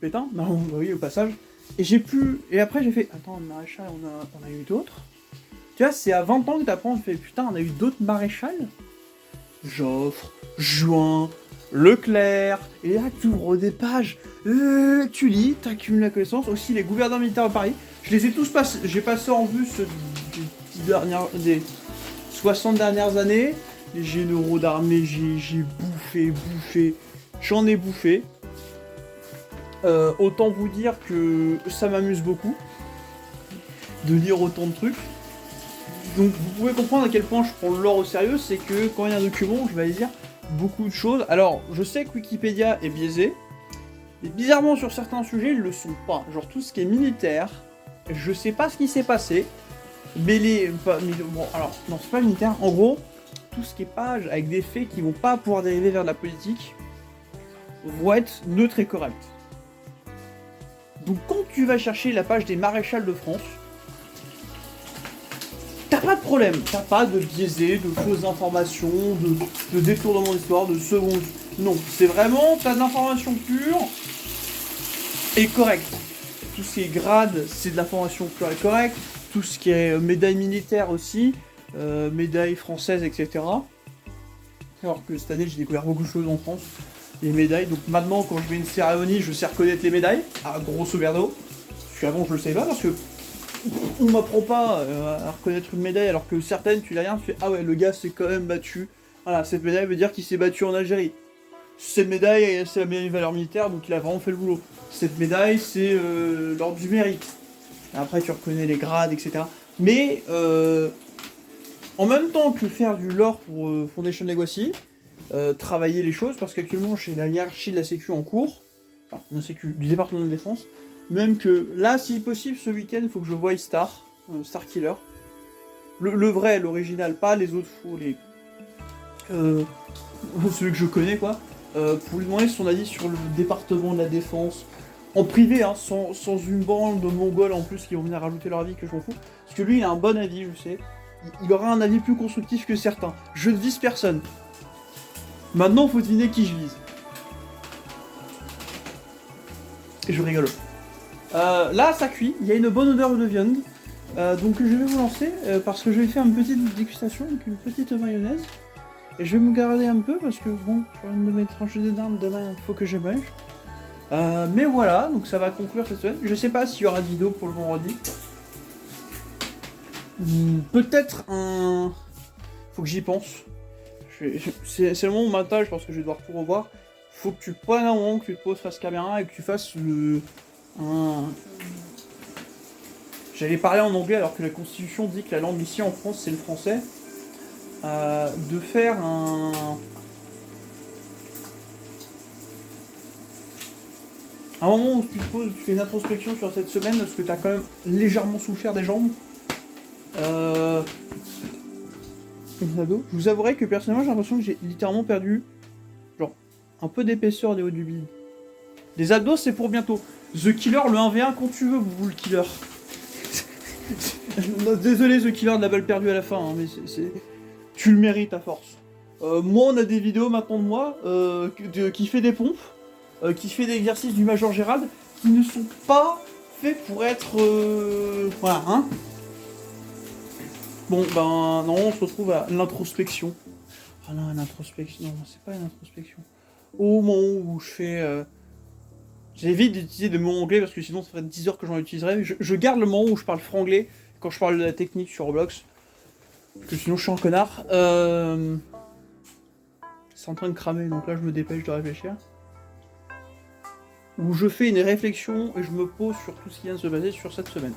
Pétain, non, oui, au passage, et j'ai pu... Et après j'ai fait, attends, un maréchal, on a eu d'autres. Tu vois, c'est à 20 ans que t'apprends, tu fais, putain, on a eu d'autres maréchals. Joffre, Juin, Leclerc, et là tu ouvres des pages, tu lis, t'accumules la connaissance, aussi les gouverneurs militaires de Paris, je les ai tous passés, j'ai passé en vue des 60 dernières années, les généraux d'armée, j'ai bouffé, j'en ai bouffé. Autant vous dire que ça m'amuse beaucoup de lire autant de trucs. Donc vous pouvez comprendre à quel point je prends le lore au sérieux, c'est que quand il y a un document, je vais aller dire beaucoup de choses. Alors, je sais que Wikipédia est biaisé, et bizarrement sur certains sujets, ils le sont pas. Genre tout ce qui est militaire, je sais pas ce qui s'est passé, mais bon, alors, non, c'est pas militaire, en gros, tout ce qui est page avec des faits qui vont pas pouvoir dériver vers de la politique, vont être neutres et corrects. Donc quand tu vas chercher la page des maréchals de France, t'as pas de problème, t'as pas de biaisé, de fausses informations, de détournement d'histoire, de secondes. Non, c'est vraiment, t'as de l'information pure et correcte. Tout ce qui est grade, c'est de l'information pure et correcte. Tout ce qui est médaille militaire aussi, médaille française, etc. Alors que cette année, j'ai découvert beaucoup de choses en France. Les médailles, donc maintenant, quand je vais à une cérémonie, je sais reconnaître les médailles, à grosso merdo. Parce qu'avant, je le savais pas, parce que on m'apprend pas à reconnaître une médaille, alors que certaines, tu la regardes, tu fais ah ouais, le gars s'est quand même battu. Voilà, cette médaille veut dire qu'il s'est battu en Algérie. Cette médaille, c'est la médaille de valeur militaire, donc il a vraiment fait le boulot. Cette médaille, c'est l'ordre du mérite. Et après, tu reconnais les grades, etc. Mais en même temps que faire du lore pour Foundation Legacy, travailler les choses, parce qu'actuellement, j'ai la hiérarchie de la sécu en cours, enfin, la sécu du département de défense. Même que là, si possible, ce week-end, il faut que je voie Star Killer. Le vrai, l'original, pas les autres fous, celui que je connais, quoi. Pour lui demander son avis sur le département de la défense. En privé, hein, sans une bande de mongols en plus qui vont venir rajouter leur avis, que je m'en fous. Parce que lui, il a un bon avis, je sais. Il aura un avis plus constructif que certains. Je ne vise personne. Maintenant, faut deviner qui je vise. Et je rigole. Là, ça cuit, il y a une bonne odeur de viande, donc je vais vous lancer, parce que je vais faire une petite dégustation avec une petite mayonnaise, et je vais me garder un peu, parce que bon, sur une de mes tranches de dinde, demain, il faut que je mange. Mais voilà, donc ça va conclure cette semaine. Je sais pas s'il y aura de vidéo pour le vendredi. Peut-être un... Faut que j'y pense. C'est le moment où maintenant, je pense que je vais devoir tout revoir. Faut que tu prennes un moment, que tu te poses face caméra, et que tu fasses J'allais parler en anglais alors que la Constitution dit que la langue ici en France c'est le français. De faire un moment où tu te poses, tu fais une introspection sur cette semaine parce que tu as quand même légèrement souffert des jambes. Je vous avouerai que personnellement j'ai l'impression que j'ai littéralement perdu genre un peu d'épaisseur des hauts du bide. Les abdos c'est pour bientôt. The Killer, le 1v1 quand tu veux, vous le killer. Désolé The Killer de la balle perdue à la fin, hein, mais tu le mérites à force. Moi on a des vidéos maintenant de moi qui fait des pompes, qui fait des exercices du Major Gérald, qui ne sont pas faits pour être... Voilà, hein. Bon, ben non, on se retrouve à l'introspection. Ah non, l'introspection, non, c'est pas une introspection. Au moment où je fais... J'évite d'utiliser des mots anglais parce que sinon ça ferait 10 heures que j'en utiliserais. Je garde le moment où je parle franglais quand je parle de la technique sur Roblox. Parce que sinon je suis un connard. C'est en train de cramer donc là je me dépêche de réfléchir. Où je fais une réflexion et je me pose sur tout ce qui vient de se passer sur cette semaine.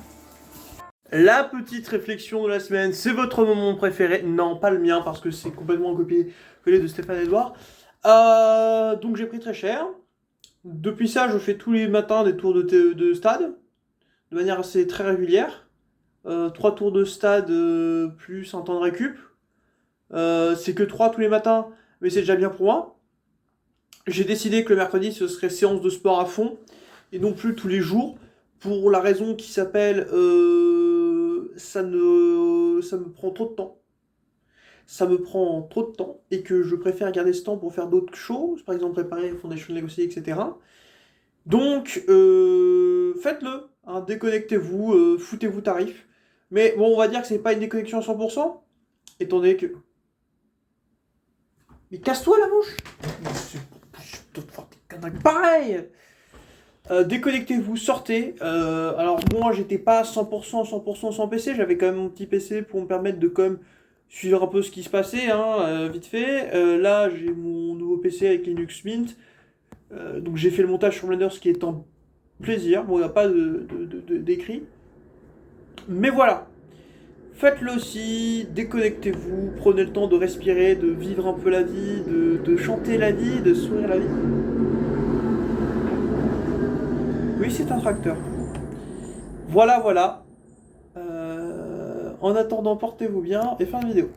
La petite réflexion de la semaine, c'est votre moment préféré. Non, pas le mien parce que c'est complètement un copier-coller de Stéphane Edouard. Donc j'ai pris très cher. Depuis ça, je fais tous les matins des tours de stade, de manière assez très régulière. 3 tours de stade plus un temps de récup. C'est que 3 tous les matins, mais c'est déjà bien pour moi. J'ai décidé que le mercredi, ce serait séance de sport à fond, et non plus tous les jours, pour la raison qui s'appelle ça me prend trop de temps. Ça me prend trop de temps, et que je préfère garder ce temps pour faire d'autres choses, par exemple préparer les Foundation Legacy, etc. Donc, faites-le, hein, déconnectez-vous, foutez-vous tarif. Mais bon, on va dire que c'est pas une déconnexion à 100%, étant donné que... Mais casse-toi la bouche! Je dois te faire des conneries pareilles! Déconnectez-vous, sortez. Alors moi, j'étais pas 100% sans PC, j'avais quand même mon petit PC pour me permettre de quand même suivre un peu ce qui se passait, hein, vite fait. Là, j'ai mon nouveau PC avec Linux Mint. Donc j'ai fait le montage sur Blender, ce qui est un plaisir. Bon, il n'y a pas d'écrit. Mais voilà. Faites-le aussi, déconnectez-vous, prenez le temps de respirer, de vivre un peu la vie, de chanter la vie, de sourire la vie. Oui, c'est un tracteur. Voilà, voilà. En attendant, portez-vous bien et fin de vidéo.